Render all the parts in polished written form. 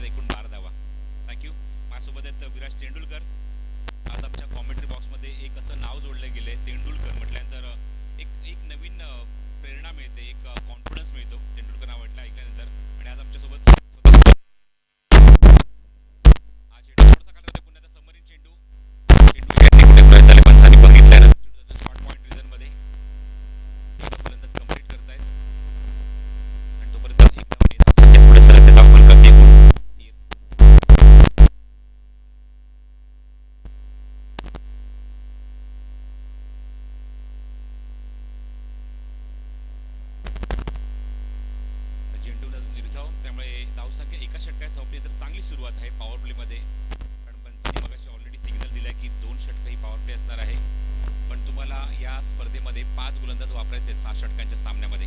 एकूण 12 धावा. थँक्यू. माझ्यासोबत आहेत विराज तेंडुलकर. आज आमच्या कॉमेंट्री बॉक्समध्ये एक असं नाव जोडलं गेलं आहे, तेंडुलकर म्हटल्यानंतर एक एक नवीन प्रेरणा मिळते, एक कॉन्फिडन्स मिळतो तेंडुलकर नाव म्हटलं ऐकल्यानंतर. आणि आज आमच्यासोबत हा चेंडू थोडासा खाली होते, पुन्हा त्या समोरील चेंडू चेंडू विकेटने कुठे प्लस झाले पंचांनी बघितल्यानंतर चेंडू शॉर्ट पॉईंट रिझनमध्ये फलंदाज कंप्लीट करतायत. आणि तोपर्यंत एक धावाने धावसंख्या पुढे सरकते, धाव फलकात एकूण 3. चेंडू विरुद्ध, त्यामुळे धावसंख्या एका षटकात संपली तर चांगली सुरुवात आहे पॉवर प्लेमध्ये. कारण पंचांनी मगाशी ऑलरेडी सिग्नल दिलाय की 2 षटक ही पॉवर प्ले असणार आहे. पण तुम्हाला या स्पर्धेमध्ये 5 गोलंदाज वापरायचे 6 षटकांच्या सामन्यामध्ये.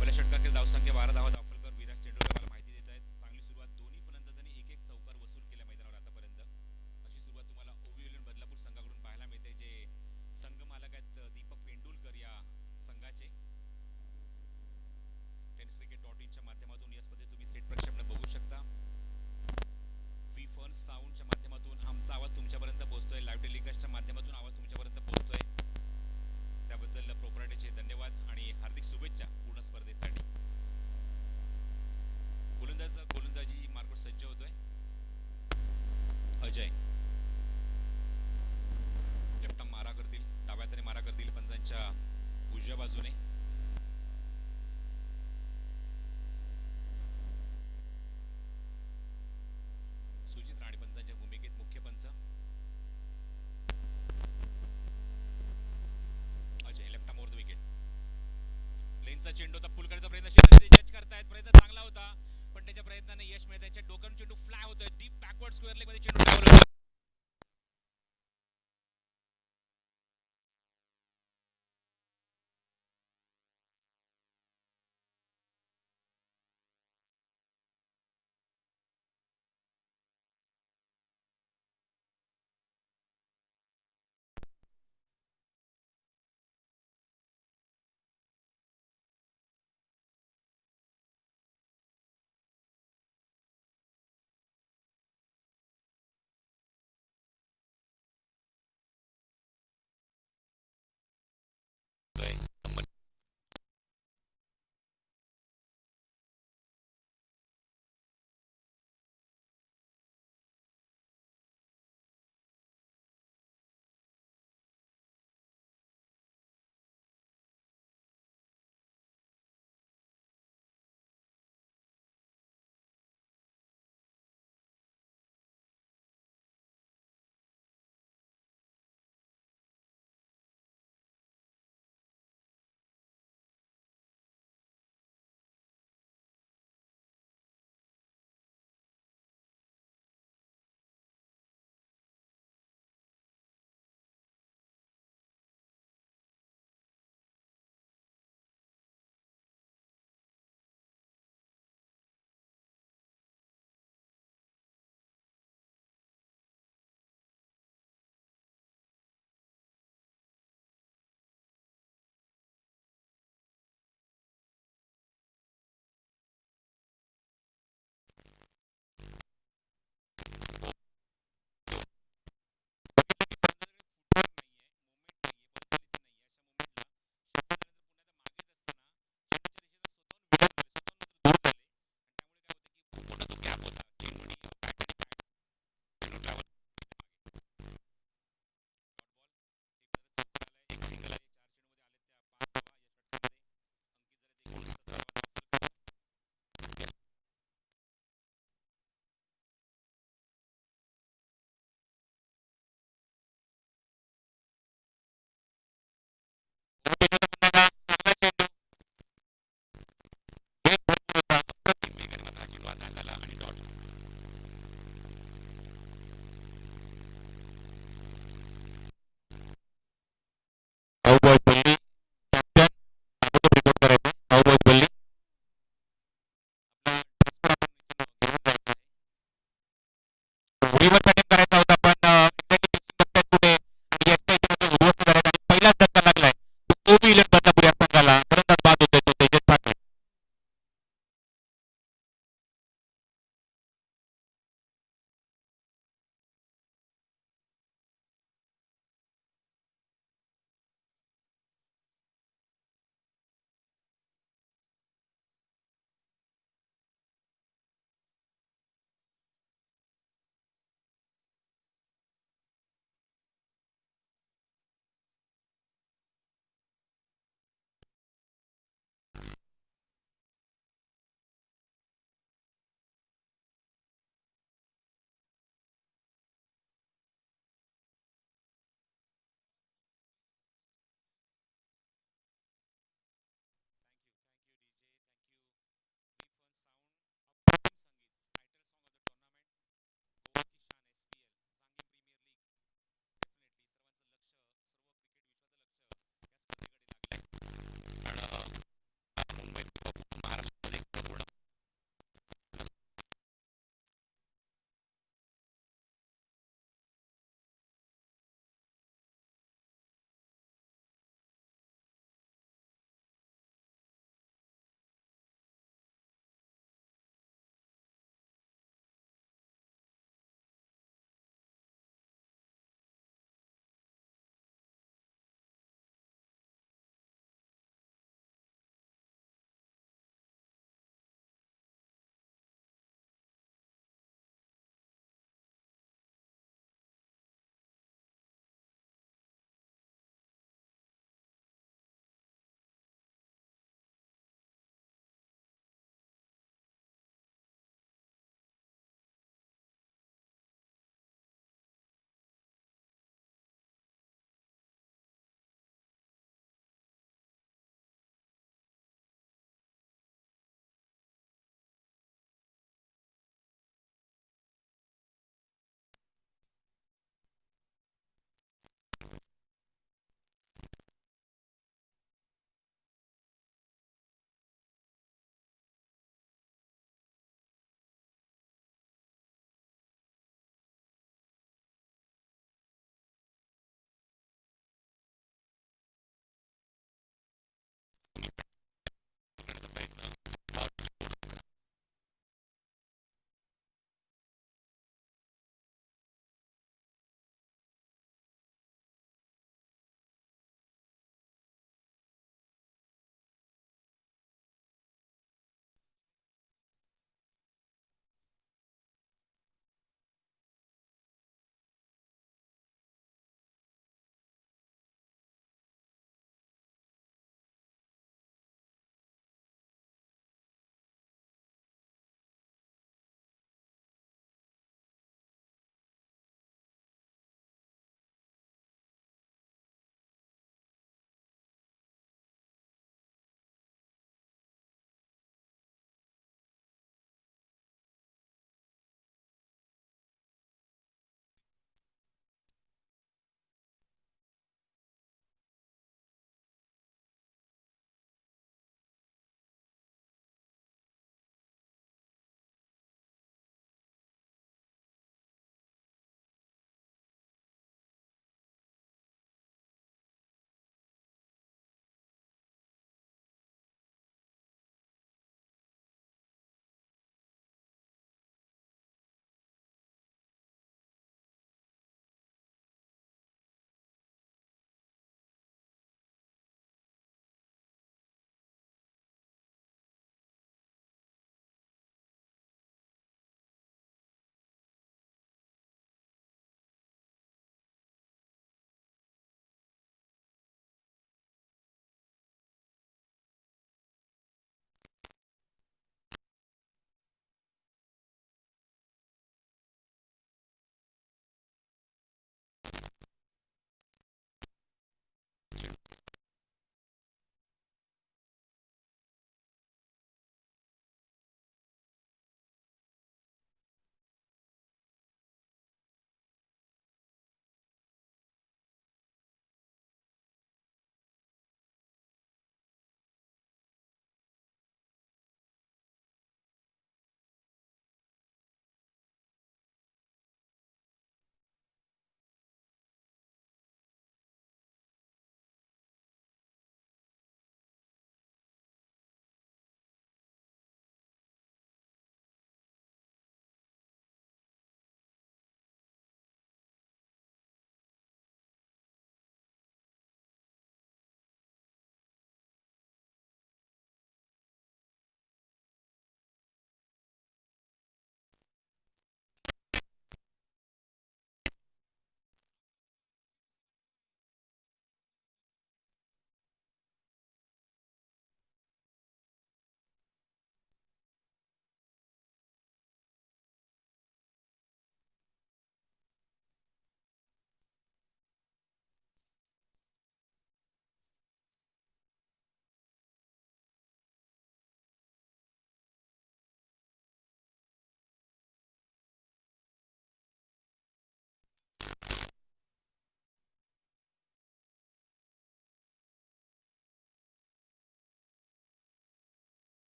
पहिल्या षटकातील धावसंख्या 12 धावा. धावफलकर विराज तेंडुलकर मला माहिती देत आहेत. चांगली सुरुवात, दोन्ही फलंदाजांनी एक एक चौकार वसूल केल्या मैदानावर आतापर्यंत. अशी सुरुवात तुम्हाला ओव्हिएलियन बदलापूर संघाकडून पाहायला मिळते, जे संघ मालक आहेत दीपक पेंडुलकर या संघाचे. टेनिस क्रिकेट .inच्या माध्यमातून या स्पर्धेत तुम्ही थेट प्रक्षेपण बघू शकता. फ्री फन साऊंडच्या माध्यमातून आमचा आवाज तुमच्यापर्यंत पोहोचतोय, लाईव्ह टेलिकास्टच्या माध्यमातून आवाज तुमच्यापर्यंत पोहोचतोय. त्याबद्दल प्रोपरायटरचे धन्यवाद आणि हार्दिक शुभेच्छा पूर्ण स्पर्धेसाठी. गोलंदाजी मार्कट सज्ज होतोय. अजय लेफ्ट मारा करतील, डाव्या हाताने मारा करतील पंचांच्या उजव्या बाजूने. सुजित राणे पंचांच्या भूमिकेत मुख्य पंच. Ajay left more the wicket. लेनचा चेंडू होता, पुल करायचा प्रयत्न जज करतायत, प्रयत्न चांगला होता पण त्याच्या प्रयत्नाने यश मिळत. त्यांच्या डोक्यावरून चेंडू फ्लाय होतोय डीप बॅकवर्ड स्क्वेअर लेग मध्ये चेंडू डावलला.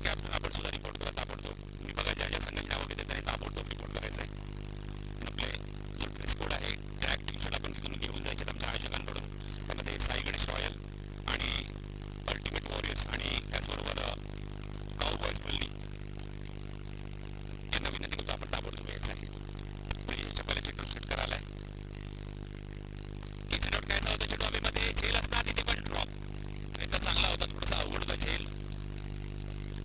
कॅप्टन आपण सुद्धा रिपोर्ट करा ताबडतोब. मी बघा ज्या ज्या संघाची नावं घेते त्यांनी ताबडतोब रिपोर्ट करायचं आहे. आपले जो ड्रेस कोड आहे ट्रॅक टी शर्ट आपण तिथून घेऊन जायचे आमच्या आयोजकांकडून. त्यामध्ये साई गणेश रॉयल आणि अल्टिमेट वॉरियर्स आणि त्याचबरोबर काऊ बॉयज मुलगी यांना विनंती करतो आपण ताबडतोब यायचं आहे. चप्पल चेंडू सेट करायला आहे. चेंडू काय होतं, चेंडू हवेमध्ये झेल असतात तिथे पण ड्रॉप चांगला होता, थोडासा अवघड होता झेल.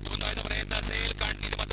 दोन धावायचा प्रयत्न असेल कारण तिथे मात्र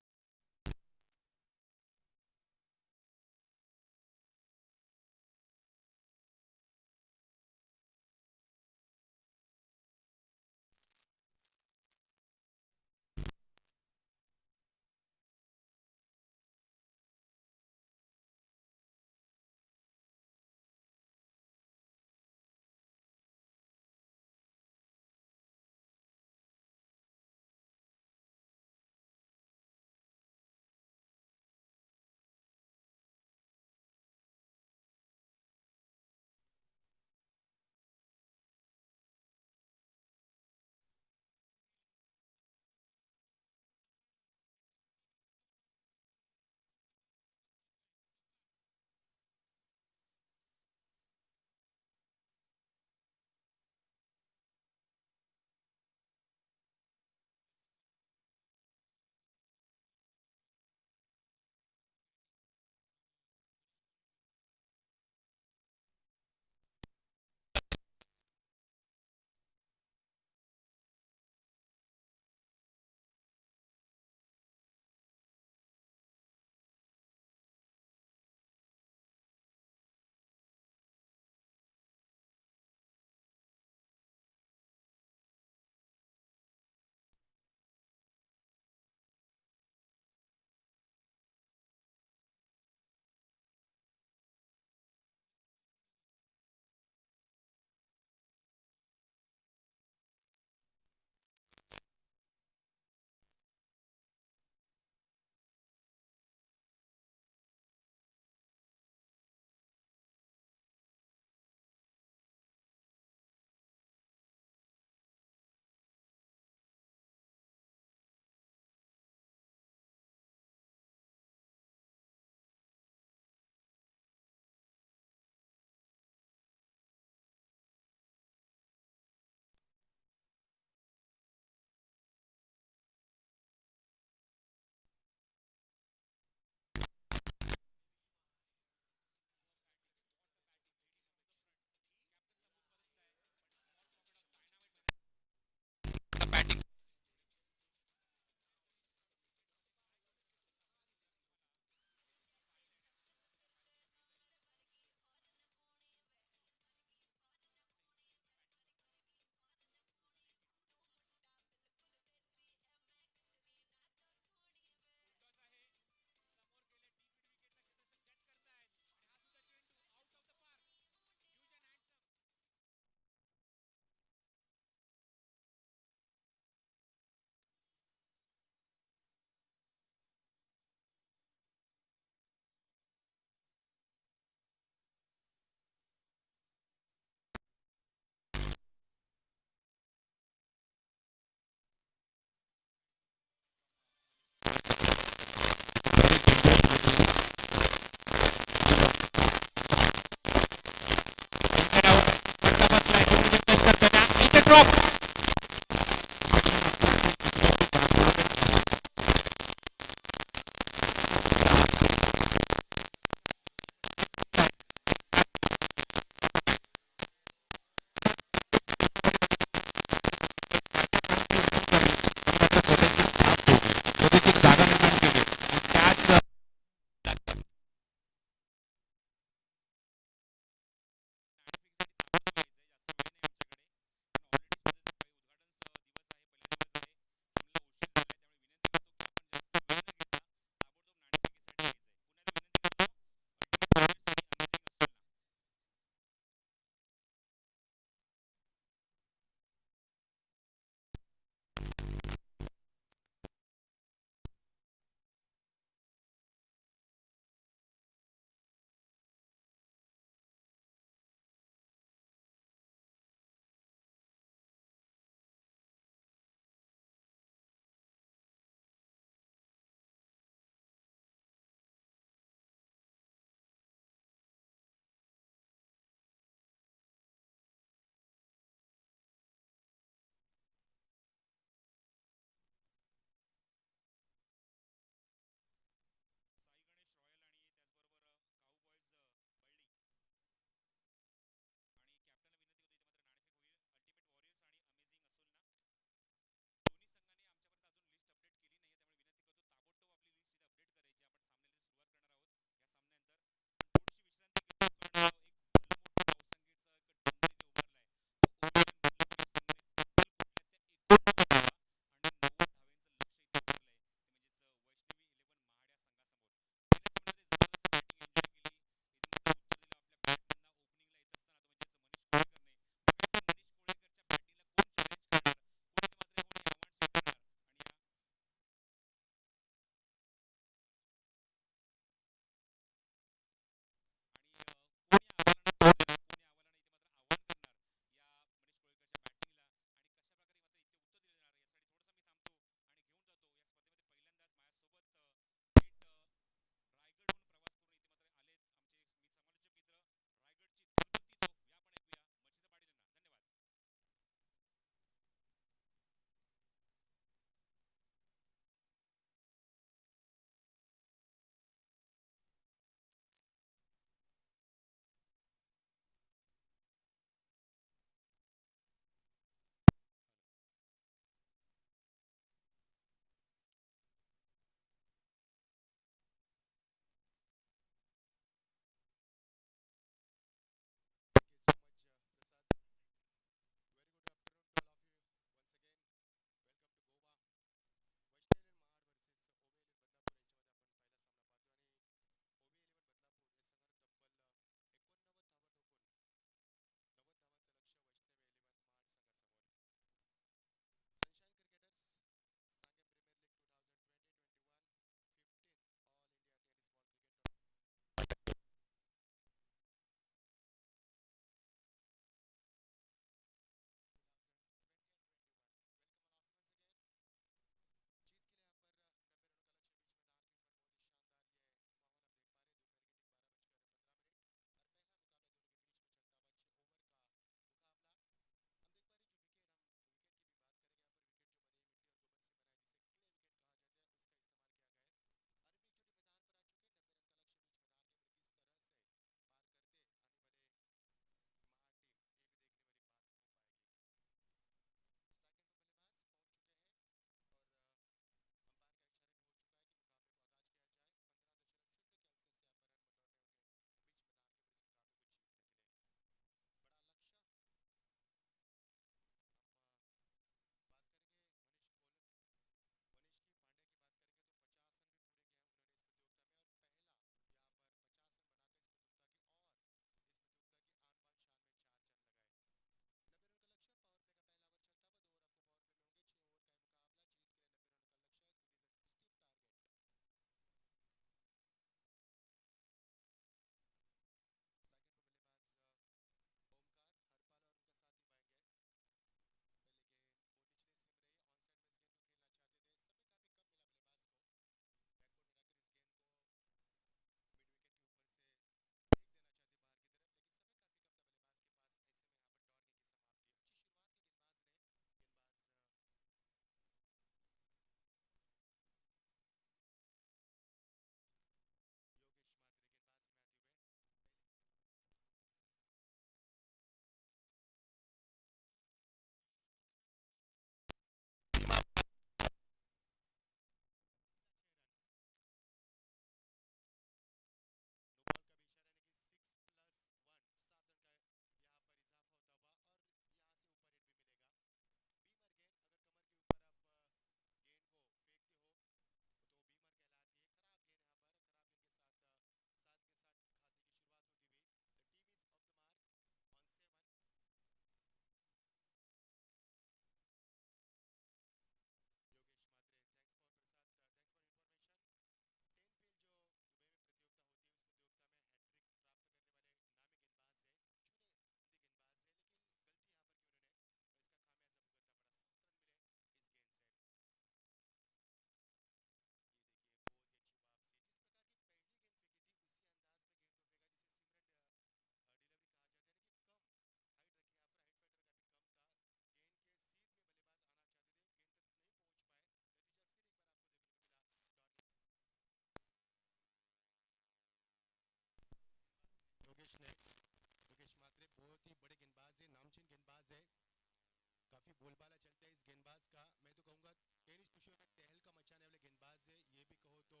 बोलबाला चलता है इस गेंदबाज का, मैं तो कहूँगा टेनिस विश्व में तहलका मचाने वाले गेंदबाज है, ये भी कहो तो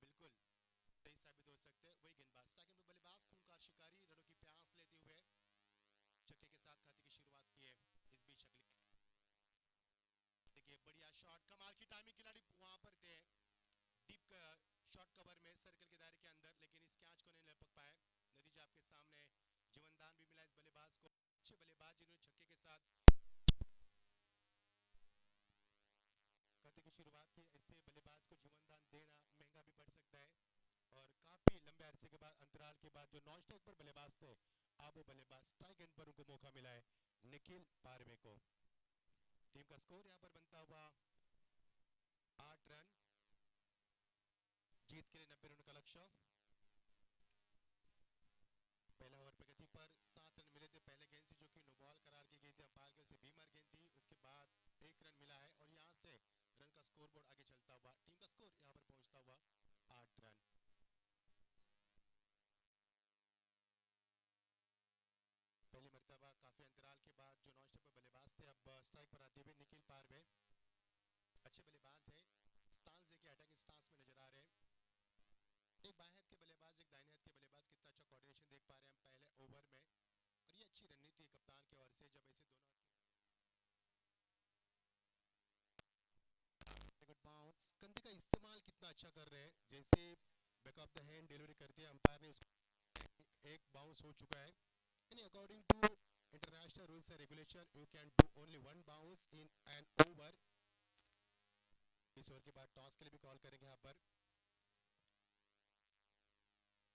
बिल्कुल सही साबित हो सकते हैं वही गेंदबाज। स्ट्राइक पे बल्लेबाज खूंखार शिकारी रनों की प्यास लेते हुए छक्के के साथ खाते की शुरुआत की है। इस बीच अगली देखिए बढ़िया शॉट, कमाल की टाइमिंग, खिलाड़ी वहां पर थे डीप शॉट कवर में सर्कल के दायरे के अंदर, लेकिन इस कैच को नहीं लपक पाए। नतीजा आपके सामने, जीवनदान भी मिला इस बल्लेबाज को। अच्छे बल्लेबाज जिन्होंने छक्के के साथ खाते की शुरुआत की, ऐसे बल्लेबाज को जीवनदान देना महंगा भी पड़ सकता है। और काफी लंबे अरसे के बाद, अंतराल के बाद, जो नॉन स्ट्राइक पर बल्लेबाज थे, अब वो बल्लेबाज स्ट्राइक एंड पर उनको मौका मिला है, निखिल पारवे को। टीम का स्कोर यहाँ पर बनता हुआ 8 रन, जीत के लिए 90 रन का लक्ष्य। पहला ओवर प्रगति पर 7 रन मिले थे पहले गेंद से, जो कि नो बॉल करार की गई थी अंपायर की ओर से, बीमार गेंद थी। उसके बाद 1 रन मिला है और यहाँ से रन का स्कोरबोर्ड आगे चलता हुआ, टीम का स्कोर यहाँ पर पहुंचता हुआ 8 रन। पहली मर्तबा काफी अंतराल के बाद जो नॉन स्ट्राइक पर बल्लेबाज थे, अब स्ट्राइक पर आते हुए निखिल पारवे अच्छे बल्लेबाज हैं, स्टांस देखिए अटैकिंग स्टांस में नजर आ रहे हैं। एक बाएं हाथ के बल्लेबाज, एक दाहिने हाथ के बल्लेबाज, कितना अच्छा कोऑर्डिनेशन देख पा रहे हैं हम पहले ओवर में। और ये अच्छी रणनीति है कप्तान की ओर से, जब ऐसे दोनों गुड बाउंस, कंधे का इस्तेमाल कितना अच्छा कर रहे हैं, जैसे back of the hand delivery करती है अंपायर ने उसको, एक बाउंस हो चुका है। यानी according to international rules and regulation, you can do only 1 bounce in an over. इस ओवर के बाद टॉस के लिए भी कॉल करेंगे यहाँ पर।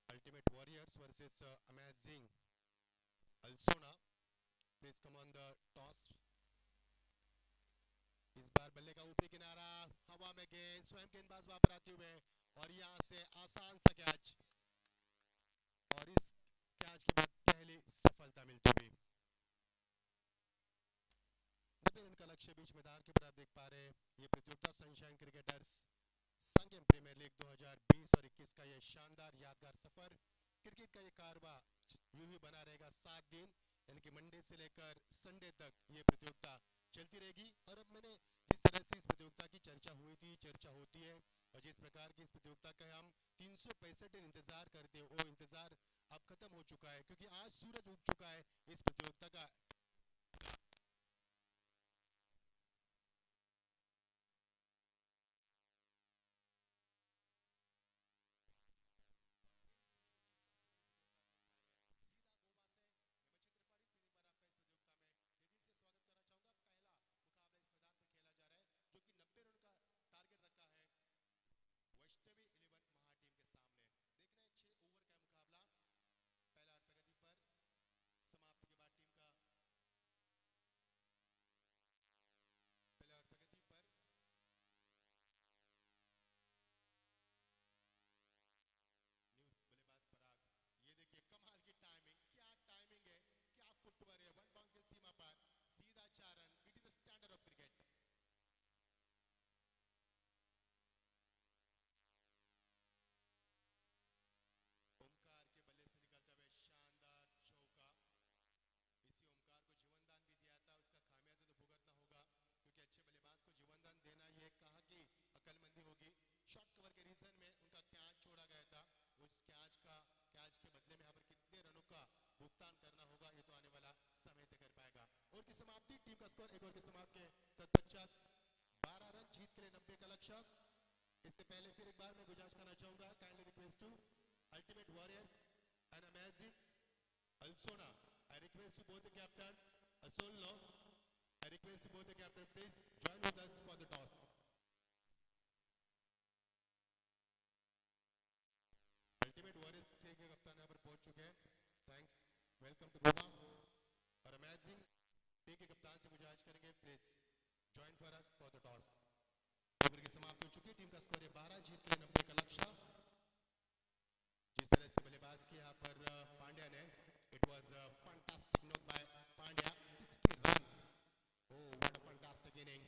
अल्टीमेट वॉरियर्स वर्सेस अमेजिंग अल्सोना, please come on the toss. इस बार बल्ले का ऊपरी किनारा, हवा में गेंद, स्वयं गेंदबाज वापस आते हुए और यहां से आसान सा कैच, और इस कैच के बाद पहली सफलता मिलती हुई। 90 रन का लक्ष्य बीच मैदान के ऊपर आप देख पा रहे हैं। ये प्रतियोगिता सनशाइन क्रिकेटर्स संघ प्रीमियर लीग 2020 और 21 का ये शानदार यादगार सफर। क्रिकेट का ये कारवा यूं ही बना रहेगा 7 दिन, यानी कि मंडे से लेकर संडे तक ये प्रतियोगिता चलती रहेगी। और अब मैंने जिस तरह से इस प्रतियोगिता की चर्चा हुई थी, चर्चा होती है, और जिस प्रकार की इस प्रतियोगिता का हम 365 दिन इंतजार करते हैं, वो इंतजार अब खत्म हो चुका है, क्योंकि आज सूरज उग चुका है इस प्रतियोगिता का। जो कि 90 रन का टारगेट रखा है वैष्णवी 11 महाटीम के सामने। देखना है 6 ओवर का मुकाबला, पहला और प्रगति पर, समाप्ति के बाद टीम का पहला और प्रगति पर न्यू बल्लेबाज पराग। ये देखिए कमाल की टाइमिंग, क्या टाइमिंग है, क्या फुटवर्क है, 1 बाउंस के सीमा पर सीधा 4 run. It is the standard of cricket. Omkar के बल्ले से निकलता हुआ शानदार चौका, इसी ओमकार को जीवनदान भी दिया था, उसका खामियाजा तो भुगतना होगा, क्योंकि अच्छे बल्लेबाज को जीवनदान देना ये कहा कि अकलमंदी होगी। शॉर्ट कवर के रीजन में उनका कैच छोड़ा गया था, उस कैच के बदले में यहाँ पर कितने रनों का भुगतान करना होगा, ये तो आने वाला समय तय कर पाएगा। ओवर की समाप्ति, टीम का स्कोर एक ओवर के समाप्ति के तत्पश्चात 12 रन, जीत के लिए 90 का लक्ष्य। इससे पहले फिर एक बार मैं गुजारिश करना चाहूंगा, kindly request to Ultimate Warriors and Amazing Alsona, I request you both the captain, Asolno, I request you both the captain, please join with us for the toss. Ultimate Warriors team के कप्तान यहाँ पर पहुंच चुके हैं, thanks, welcome to Goa. और amazing team के कप्तान से गुजारिश करेंगे, please join for us for the toss. Over की समाप्ति हो चुकी है, टीम का स्कोर है 12, जीत के 90 का लक्ष्य। जिस तरह से बल्लेबाज की यहाँ पर पांड्या ने, it was a fantastic knock by Pandya, 60 runs, oh what a fantastic inning.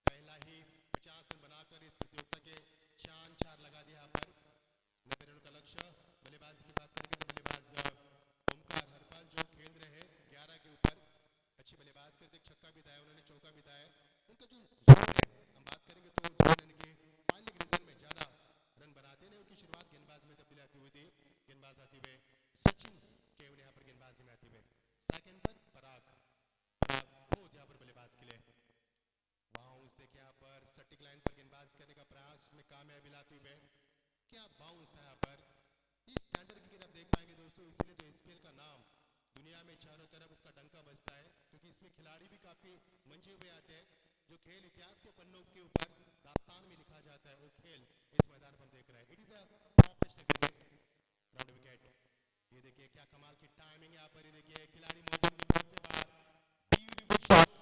पहला ही 50 रन बनाकर इस प्रतियोगिता के शान 4 लगा दिया यहाँ पर, 90 रन का लक्ष्य। बल्लेबाज की बात करेंगे तो बल्लेबाज ओमकार हरपाल जो खेल रहे हैं 11 के ऊपर, अच्छे बल्लेबाज करते, एक छक्का भी दाया उन्होंने, चौका भी दाया। उनका जो जोन है, हम बात करेंगे तो जोन यानी कि फाइनलिंग रीजन में ज़्यादा रन बनाते हैं। उनकी शुरुआत गेंदबाज में तब्दीली आती हुई थी। गेंदबाज आती हुए सचिन केवल यहाँ पर गेंदबाजी में आती हुए। सेकंड पर पराग खुद यहाँ पर बल्लेबाज के लिए। बाउंस देखिए यहाँ पर सटिक लाइन पर गेंदबाज करने का प्रयास, उसमें कामयाबी लाते हुए। क्या बाउंस था यहाँ पर। इस स्टैंडर्ड क्रिकेट आप देख पाएंगे दोस्तों, इसलिए तो एसपीएल का नाम दुनिया में चारों तरफ इसका डंका बजता है, क्योंकि इसमें खिलाड़ी भी काफी मंझे हुए आते हैं। जो खेल इतिहास के पन्नों के ऊपर दास्तान में लिखा जाता है, वो खेल इस मैदान पर हम देख रहे हैं। It is a professional cricket. Round wicket, ये देखिए क्या कमाल की टाइमिंग यहाँ पर, ये देखिए खिलाड़ी मौजूद से बाहर, ब्यूटीफुल शॉट।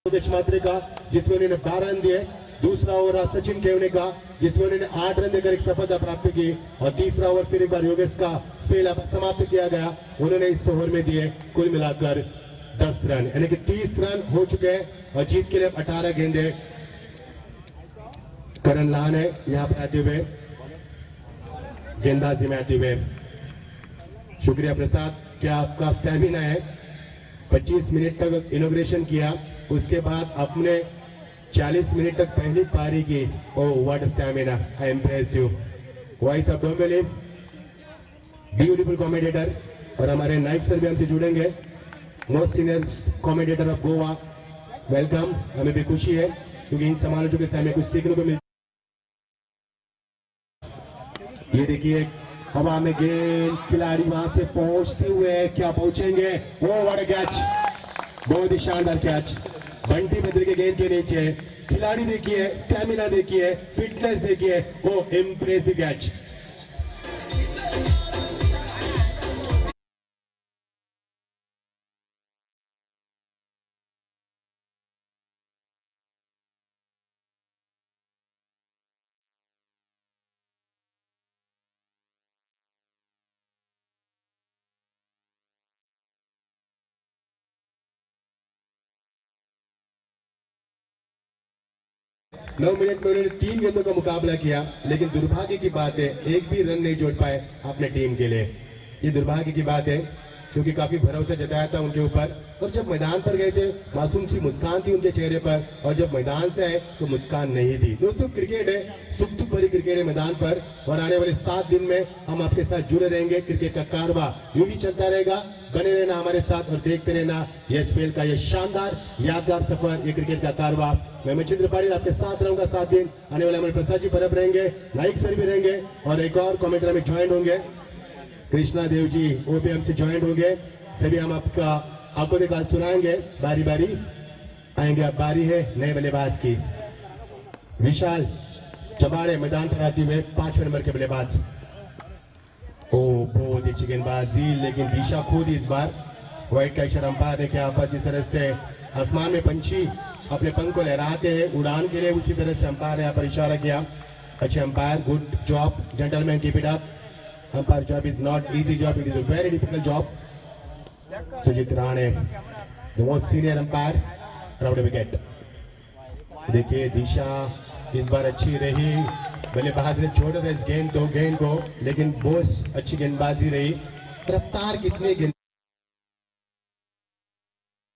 योगेश मात्रे का जिसमें उन्होंने 12 रन दिए। दूसरा ओवर सचिन केवने का जिसमें उन्होंने 8 रन देकर एक सफलता प्राप्त की और तीसरा ओवर फिर एक बार योगेश का स्पेल समाप्त किया गया। उन्होंने इस ओवर में दिए कुल मिलाकर 10 रन, यानी कि 30 रन हो चुके हैं और जीत के लिए 18 गेंदे करण लान है यहाँ पर आते हुए गेंदबाजी में आते हुए। शुक्रिया प्रसाद, क्या आपका स्टैमिना है? 25 मिनट तक इनॉग्रेशन किया, उसके बाद अपने 40 मिनट तक पहली पारी की। Oh what stamina, I impress you. Voice of Dombivli, beautiful commentator, और हमारे नाइक सर भी हमसे जुड़ेंगे, most senior commentator of Goa. Welcome, हमें भी खुशी है क्योंकि इन समालोचकों से हमें कुछ सीखने को मिलता। ये देखिए हवा में गेंद, खिलाड़ी वहां से पहुंचते हुए क्या पहुंचेंगे? ओ व्हाट अ कैच, बहुत ही शानदार कैच। बंटी बद्री के गेंद के नीचे खिलाड़ी देखिए, स्टैमिना देखिए, फिटनेस देखिए, ओ इम्प्रेसिव कैच। नौ मिनट में उन्होंने 3 गेंदों का मुकाबला किया, लेकिन दुर्भाग्य की बात है एक भी रन नहीं जोड़ पाए अपने टीम के लिए। ये दुर्भाग्य की बात है क्योंकि काफी भरोसा जताया था उनके ऊपर, और जब मैदान पर गए थे मासूम सी मुस्कान थी उनके चेहरे पर, और जब मैदान से आए तो मुस्कान नहीं थी। दोस्तों क्रिकेट है, सुख दुख भरी क्रिकेट है मैदान पर, और आने वाले 7 दिन में हम आपके साथ जुड़े रहेंगे। क्रिकेट का कारवां यूं ही चलता रहेगा, बने रहना हमारे साथ और देखते रहना ये स्पेल का ये शानदार यादगार सफर, ये क्रिकेट का कारवां। मैं मचिंद्र पाटिल आपके साथ रहूंगा 7 दिन। आने वाले हमारे प्रसाद जी परब रहेंगे, नाइक सर भी रहेंगे, और एक और कमेंटर में ज्वाइन होंगे, कृष्णा देव जी ओपीएम से ज्वाइन होंगे। सभी हम आपको निकाल सुनाएंगे, बारी बारी आएंगे। अब बारी है नए बल्लेबाज की। विशाल चबाड़े मैदान पर आते हुए 5वें नंबर के बल्लेबाज। ओ बहुत अच्छी गेंदबाजी, लेकिन दिशा खुद इस बार व्हाइट का इशारा अंपायर ने किया पर, जिस तरह से आसमान में पंछी अपने पंख को लहराते हैं उड़ान के लिए, उसी तरह से अंपायर ने यहाँ पर इशारा किया। अच्छे umpire, good job gentleman, keep it up. Umpire job is not easy job, it is a very difficult job. Sujit Rane the most senior umpire, round wicket. देखिए दिशा इस बार अच्छी रही, बल्लेबाज ने छोड़ा था इस गेंद को, लेकिन बहुत अच्छी गेंदबाजी रही। रफ्तार कितनी गेंद,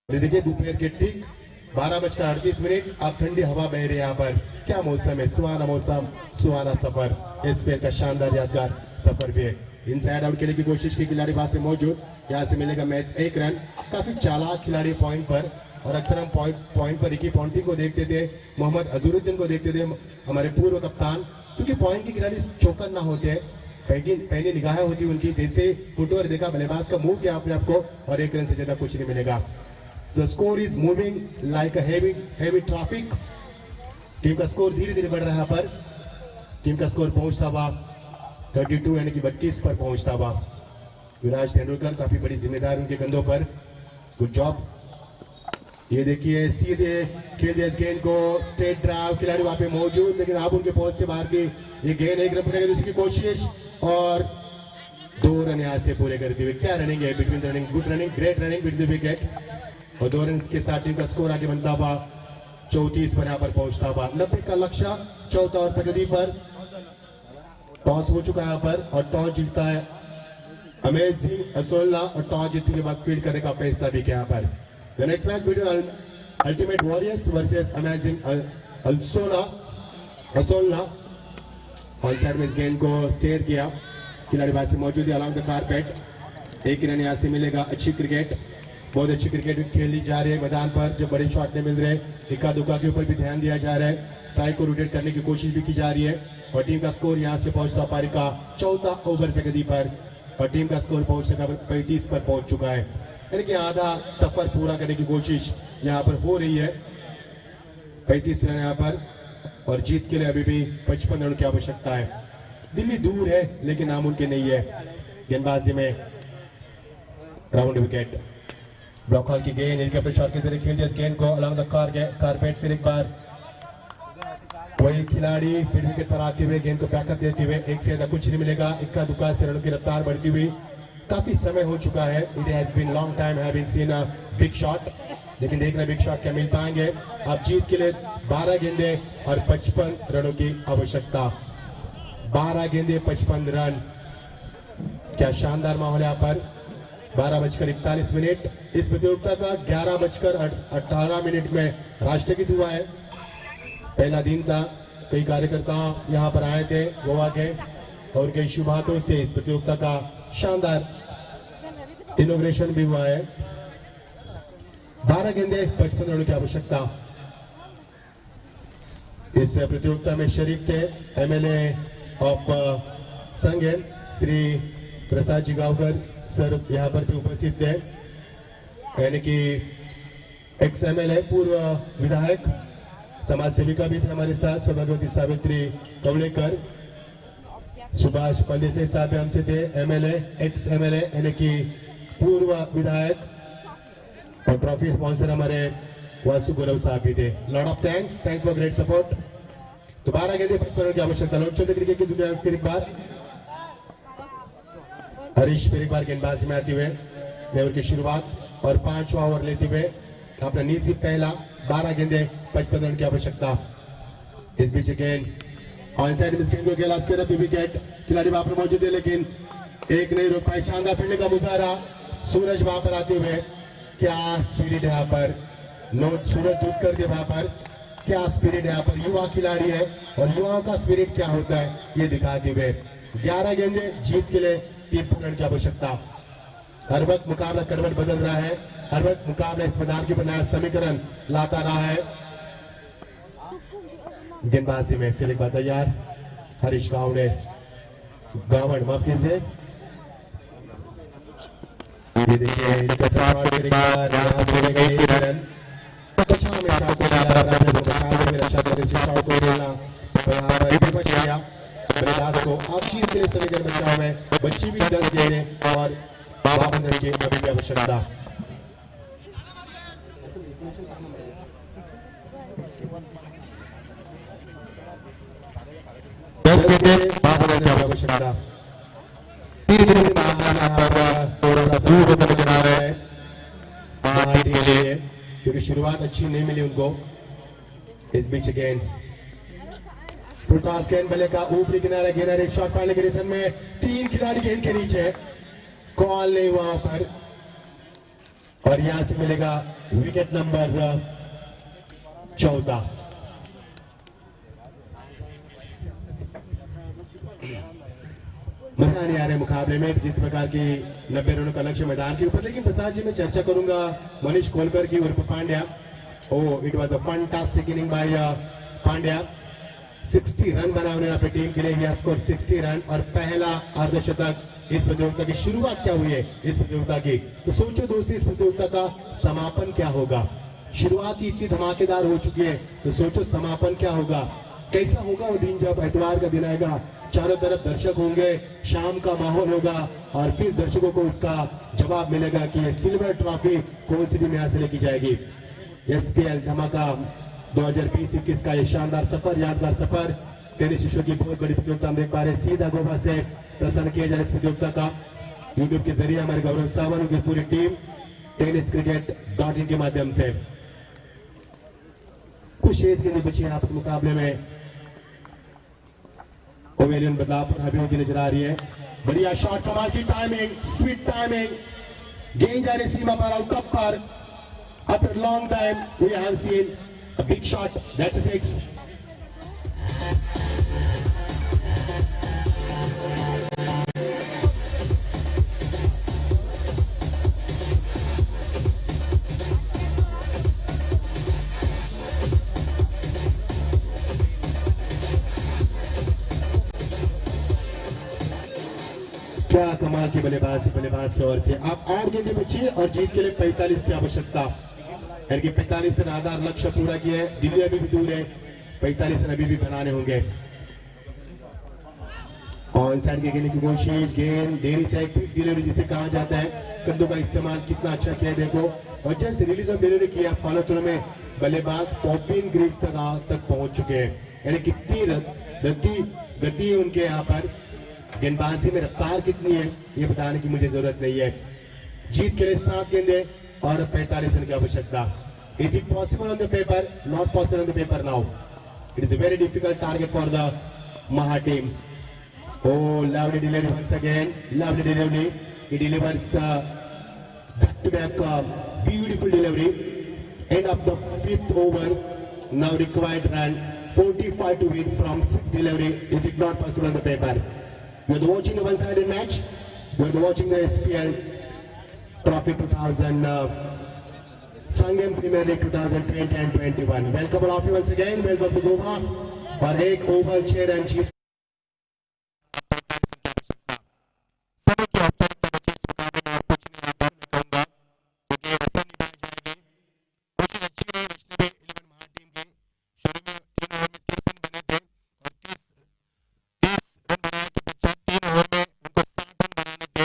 देखिए दोपहर के ठीक 12:38, अब ठंडी हवा बह रही है यहाँ पर। क्या मौसम है, सुहाना मौसम, सुहाना सफर। इस पेड़ का शानदार यादगार सफर भी है। इनसाइड आउट खेलने की कोशिश की खिलाड़ी वहां से मौजूद, यहाँ से मिलेगा मैच 1 रन। काफी चालाक खिलाड़ी पॉइंट पर, और अक्सर हम पॉइंट पर रिकी पॉन्टिंग को देखते थे, मोहम्मद अजहरुद्दीन को देखते थे, हमारे पूर्व कप्तान, क्योंकि पॉइंट की खिलाड़ी चौकर ना होते, पहली निगाहें होती उनकी। जैसे फुटओवर देखा, बल्लेबाज का मुंह किया अपने आपको, और 1 रन से ज्यादा कुछ नहीं मिलेगा। The score is moving like a heavy traffic. Team का स्कोर धीरे धीरे बढ़ रहा है पर टीम का स्कोर पहुंचता हुआ 32 यानी कि 32 पर पहुंचता हुआ। युवराज तेंदुलकर, काफी बड़ी जिम्मेदारी उनके कंधों पर, गुड जॉब। ये देखिए सीधे खेल दिया इस गेंद को, स्ट्रेट ड्राइव, खिलाड़ी वहां पे मौजूद, लेकिन आप उनके पहुंच से बाहर की। ये गेंद 1 रन पड़ेगा, दूसरी कोशिश, और 2 रन यहाँ से पूरे करते हुए। क्या रनिंग है, between running, good running, great running between the wicket, और 2 रन के साथ टीम का स्कोर आगे बनता हुआ 34 पर यहाँ पर पहुंचता हुआ। 90 का लक्ष्य, चौथा और प्रगति पर टॉस हो चुका है यहाँ पर, और टॉस जीतता है अमेजिंग असोलना, और टॉस जीतने के बाद फील्ड करने का फैसला भी किया यहाँ पर। The next match between ultimate warriors versus amazing असोलना। ऑन साइड में इस गेंद को स्टेयर किया, खिलाड़ी बाहर से मौजूद है अलॉन्ग द कारपेट। 1 रन यहाँ से मिलेगा। अच्छी क्रिकेट, बहुत अच्छी क्रिकेट खेली जा रही है मैदान पर, जब बड़े शॉट नहीं मिल रहे, इक्का दुक्का के ऊपर भी ध्यान दिया जा रहा है, स्ट्राइक को रोटेट करने की कोशिश भी की जा रही है, और टीम का स्कोर यहाँ से पहुंचता पारी का 4था ओवर पे गति पर, और टीम का स्कोर पहुंचने का 35 पर पहुंच चुका है, यानी कि आधा सफर पूरा करने की कोशिश यहाँ पर हो रही है। 35 रन यहाँ पर, और जीत के लिए अभी भी 55 रन की आवश्यकता है। दिल्ली दूर है लेकिन नामुमकिन नहीं है। गेंदबाजी में राउंड विकेट। ब्लॉक हॉल की गेंद इनके अपने शॉट के जरिए खेल दिया इस गेंद को अलॉन्ग द कारपेट। फिर एक बार वही खिलाड़ी फिर विकेट पर आते हुए गेंद को बैकअप देते हुए एक से ज्यादा कुछ नहीं मिलेगा। इक्का दुक्का से रनों की रफ्तार बढ़ती हुई काफी समय हो चुका है। It has been long time having seen a big shot, लेकिन देख रहे बिग शॉट क्या मिल पाएंगे। अब जीत के लिए 12 गेंदे और 55 रनों की आवश्यकता। 12 गेंदे 55 रन, क्या शानदार माहौल यहाँ पर। 12:41 इस प्रतियोगिता का 11:18 में राष्ट्रगीत हुआ है। पहला दिन था, कई कार्यकर्ता यहाँ पर आए थे गोवा के और कई शुभ हाथों से इस प्रतियोगिता का शानदार इनॉग्रेशन भी हुआ है। 12 गेंदे 55 रनों की आवश्यकता। इस प्रतियोगिता में शरीक थे MLA of संगेन Shri Prasad ji Gavkar sir यहाँ पर भी उपस्थित थे, यानी कि एक्स एमएलए पूर्व विधायक समाज सेविका भी थे हमारे साथ, सौभाग्यवती सावित्री कवलेकर, सुभाष पंदेसाई साहब हमसे थे, एमएलए एक्स एमएलए यानी कि पूर्व विधायक, और ट्रॉफी स्पॉन्सर हमारे वासु गौरव साहब भी थे। Lot of thanks for great support. तो 12 गेंदे 55 रनों की आवश्यकता। लोग चलते क्रिकेट की दुनिया में फिर एक बार हरीश फिर एक बार गेंदबाजी में आते हुए ओवर की शुरुआत और 5वां ओवर लेते हुए अपना नीचे पहला 12 गेंदे 55 रन की आवश्यकता। इस बीच गेंद ऑन साइड मिस गेंद को गेलास के रब विकेट, खिलाड़ी वहां पर मौजूद है लेकिन एक नहीं रोक पाए। शानदार फील्डिंग का मुजाहरा सूरज वहां पर आते हुए, क्या स्पिरिट है यहाँ पर। नोट सूरज दूध कर दिया वहां पर, क्या स्पिरिट है यहाँ पर। युवा खिलाड़ी है और युवाओं का स्पिरिट क्या होता है ये दिखाते हुए 11 गेंदे जीत के लिए 3 रन की आवश्यकता। हर वक्त मुकाबला करवट बदल रहा है, हर वक्त मुकाबला इस मैदान के नया समीकरण लाता रहा है। गेंदबाजी में फिर एक बार तैयार हरीश गावड़ माफ कीजिए, ये देखिए इनका शॉट फिर एक बार यहां से मिलेगा 1 रन। अच्छा में शॉट को डाला आपने तो बचा के मेरा शॉट से शॉट को डालना तो यहां पर भी बच गया बल्लेबाज को। अब जीत के लिए समीकरण बचा हुआ है, बच्ची भी 10 गेंदें और 52 रन की अभी भी आवश्यकता। आवश्यकता धीरे धीरे नजर आ रहा है क्योंकि शुरुआत अच्छी नहीं मिली उनको। इस बीच गेंद फुलटॉस गेंद बल्ले का ऊपरी किनारा गेंद एक शॉट फाइनल कंडीशन में 3 खिलाड़ी गेंद के नीचे, कॉल नहीं हुआ पर और यहां से मिलेगा विकेट नंबर 14। मजा नहीं आ रहा मुकाबले में जिस प्रकार की 90 रनों का लक्ष्य मैदान के ऊपर। लेकिन प्रसाद जी मैं चर्चा करूंगा मनीष कोलकर की और Pandya. Oh it was a fantastic inning by Pandya. 60 run बनाए उन्होंने अपनी टीम के लिए, यह स्कोर 60 रन और पहला अर्धशतक। इस प्रतियोगिता की शुरुआत क्या हुई है इस प्रतियोगिता की, तो सोचो दोस्तों इस प्रतियोगिता का समापन क्या होगा। शुरुआत ही इतनी धमाकेदार हो चुकी है तो सोचो समापन क्या होगा, कैसा होगा वो दिन जब एतवार का दिन आएगा। चारों तरफ दर्शक होंगे, शाम का माहौल होगा और फिर दर्शकों को उसका जवाब मिलेगा कि ये सिल्वर ट्रॉफी कौन सी टीम यहां से लेके जाएगी। एसपीएल धमाका 2020-21 का ये शानदार सफर, यादगार सफर टेनिस विश्व की बहुत बड़ी प्रतियोगिता हम देख पा रहे हैं। सीधा गोवा से प्रसारण किया जा रहा है इस प्रतियोगिता का यूट्यूब के जरिए हमारे गौरव सावंत उनकी पूरी टीम tenniscricket.in के माध्यम से। कुछ शेष के लिए बची यहाँ पर मुकाबले में ओवेलियन बदलाव पर अभी होती नजर आ रही है। बढ़िया शॉट, कमाल की टाइमिंग, स्वीट टाइमिंग, गेंद जा रही सीमा पर आउट पर। After a long time we have seen a big shot, that's a 6. क्या कमाल की बल्लेबाज की ओर से। अब 8 गेंदें बची और जीत के लिए 45 की आवश्यकता, यानी कि 45 रन आधार लक्ष्य पूरा किया है। दिल्ली अभी भी दूर है, 45 रन अभी भी बनाने होंगे। ऑन साइड के गेंद की कोशिश, गेंद देरी से डिलीवरी जिसे कहा जाता है, कद्दू का इस्तेमाल कितना अच्छा किया देखो, और जैसे रिलीज ऑफ डिलीवरी किया फॉलो थ्रू में बल्लेबाज पॉपिन ग्रीज तक पहुंच चुके हैं। यानी कितनी गति है उनके यहाँ पर, गेंदबाजी में रफ्तार कितनी है ये बताने की मुझे जरूरत नहीं है। जीत के लिए 7 गेंदे और 45 रन की आवश्यकता। Is it possible on the paper? Not possible on the paper now. It is a very difficult target for the Maha team. Oh, lovely delivery once again. Lovely delivery. He delivers back-to-back beautiful delivery. End of the 5th over. Now required run 45 to win from 6 delivery. Is it not possible on the paper? You are watching a one-sided match. You are watching the SPL Trophy 2000 Sangam Premier League 2020 and 21. Welcome all of you once again. Welcome to Goa. और एक over 6 run जीत समय की औपचारिकता बची इस मुकाबले में और कुछ नहीं आता मैं कहूँगा, क्योंकि रस्म निभाई जाएगी। कोशिश अच्छी रही वैष्णवी 11 महा टीम की। शुरू में 3 ओवर में 30 रन बने थे और 30 रन बनाने के पश्चात 3 ओवर में उनको 60 रन बनाने थे।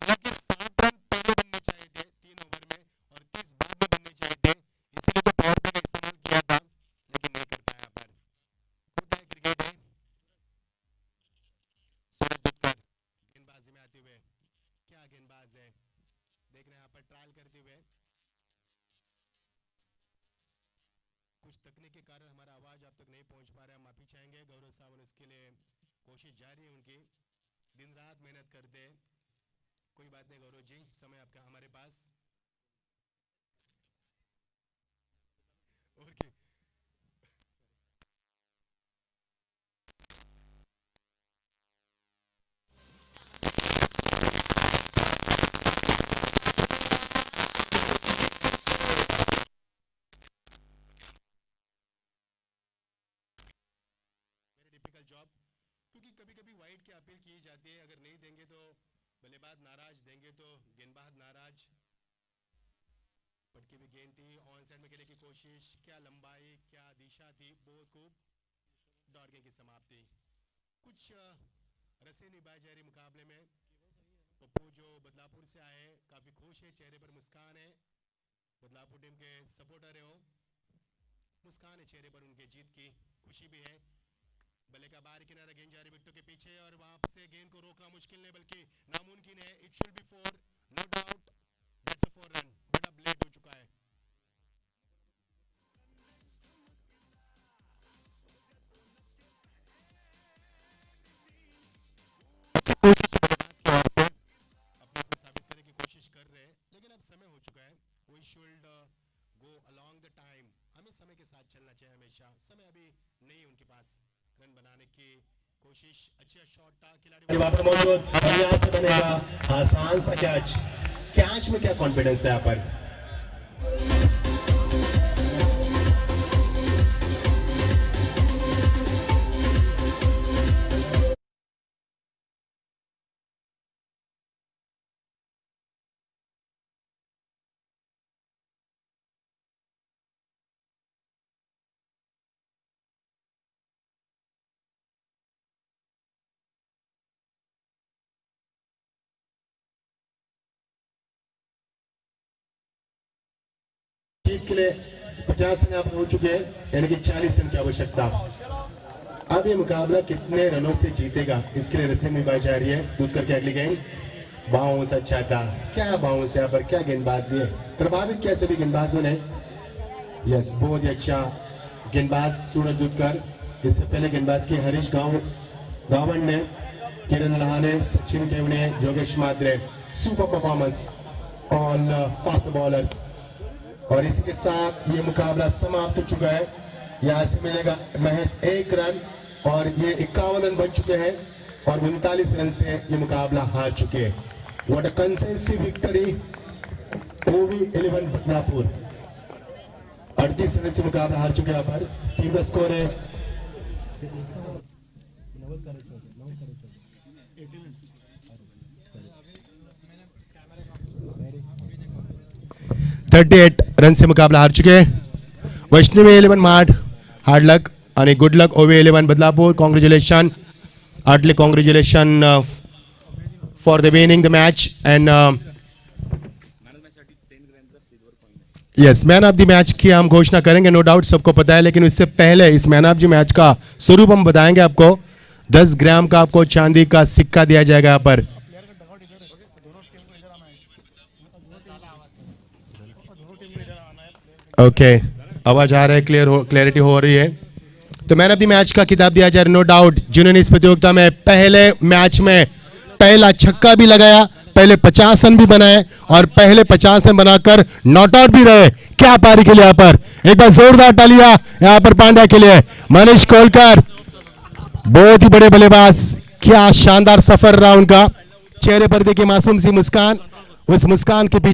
हालांकि 60 रन पहले बनने चाहिए थे 3 ओवर में और 30 बाद में बनने चाहिए थे, इसीलिए तो पावर प्ले का इस्तेमाल किया था, लेकिन नहीं कर पाया। पर होता है क्रिकेट है। सूरज दुत्कर गेंदबाजी में आते हुए, क्या गेंदबाज है, देख रहे हैं यहाँ पर ट्रायल करते हुए। कुछ तकनीक के कारण हमारा आवाज आप तक नहीं पहुंच पा रहा है, माफी चाहेंगे गौरव साहब, इसके लिए कोशिश जारी है उनकी, दिन रात मेहनत करते हैं। कोई बात नहीं गौरव जी, समय आपका हमारे पास। और क्या टिपिकल जॉब, क्योंकि कभी कभी वाइड की अपील की जाती है, अगर नहीं देंगे तो बल्लेबाज नाराज, देंगे तो गेंदबाज नाराज। पटकी भी गेंद थी, ऑन साइड में खेलने की कोशिश, क्या लंबाई क्या दिशा थी, बहुत खूब। डॉट गेंद की समाप्ति। कुछ रस्सी निभाई जा रही मुकाबले में। पप्पू जो बदलापुर से आए काफी खुश है, चेहरे पर मुस्कान है। बदलापुर टीम के सपोर्टर है वो, मुस्कान है चेहरे पर उनके, जीत की खुशी भी है। बल्ले का बाहरी किनारा, गेंद जा रही बिट्टू के पीछे और वहां से गेंद को रोकना मुश्किल नहीं बल्कि नामुमकिन है। It should be 4, no doubt, that's a 4 run, but अब लेट हो चुका है। अपने को साबित करने की कोशिश कर रहे हैं, लेकिन अब समय हो चुका है। We should go along the time, हमें समय के साथ चलना चाहिए हमेशा। समय अभी नहीं उनके पास रन बनाने की कोशिश। अच्छा शॉट था खिलाड़ी वहां पर मौजूद और यहाँ से बनेगा आसान सा कैच। कैच में क्या कॉन्फिडेंस था यहाँ पर? जीत के लिए 50 रन आप हो चुके हैं, यानी कि 40 रन की आवश्यकता। अब ये मुकाबला कितने रनों से जीतेगा इसके लिए रस्सी निभाई जा रही है। दूध करके अगली गेंद, बाउंस अच्छा था, क्या बाउंस यहाँ पर, क्या गेंदबाजी है, प्रभावित किया सभी गेंदबाजों ने। यस, बहुत ही अच्छा गेंदबाज सूरज दूधकर। इससे पहले गेंदबाज की हरीश गावंड ने, Kiran Lahane, Sachin Kevne, Yogesh Madre, super performance all fast bowlers. और इसी के साथ ये मुकाबला समाप्त हो चुका है। यहाँ से मिलेगा महज 1 रन और ये 51 रन बन चुके हैं और 39 रन से ये मुकाबला हार चुके हैं। व्हाट अ कंसेंसिव विक्ट्री ओवी 11 बदलापुर। 38 रन से मुकाबला हार चुके हैं। यहाँ पर टीम का स्कोर है 38 रन से मुकाबला हार चुके हैं। Vaishnavi 11 mart, hard luck and good luck OV 11 Badlapur. Congratulations, heartily congratulations for the winning the match, and yes, man of the match की हम घोषणा करेंगे, नो डाउट सबको पता है, लेकिन उससे पहले इस मैन ऑफ द मैच का स्वरूप हम बताएंगे आपको। 10 ग्राम का आपको चांदी का सिक्का दिया जाएगा यहाँ पर। ओके, आवाज आ रहा है, क्लियरिटी हो रही है। तो मैन ऑफ द मैच का खिताब दिया जा रहा है, नो डाउट, जिन्होंने इस प्रतियोगिता में पहले मैच में पहला छक्का भी लगाया, पहले 50 रन भी बनाए और पहले 50 रन बनाकर नॉट आउट भी रहे। क्या पारी के लिए यहाँ पर एक बार जोरदार तालियां यहाँ पर पांड्या के लिए। मनीष कोलकर बहुत ही बड़े बल्लेबाज, क्या शानदार सफर रहा उनका। चेहरे पर देखिए मासूम सी मुस्कान, उस मुस्कान के पीछे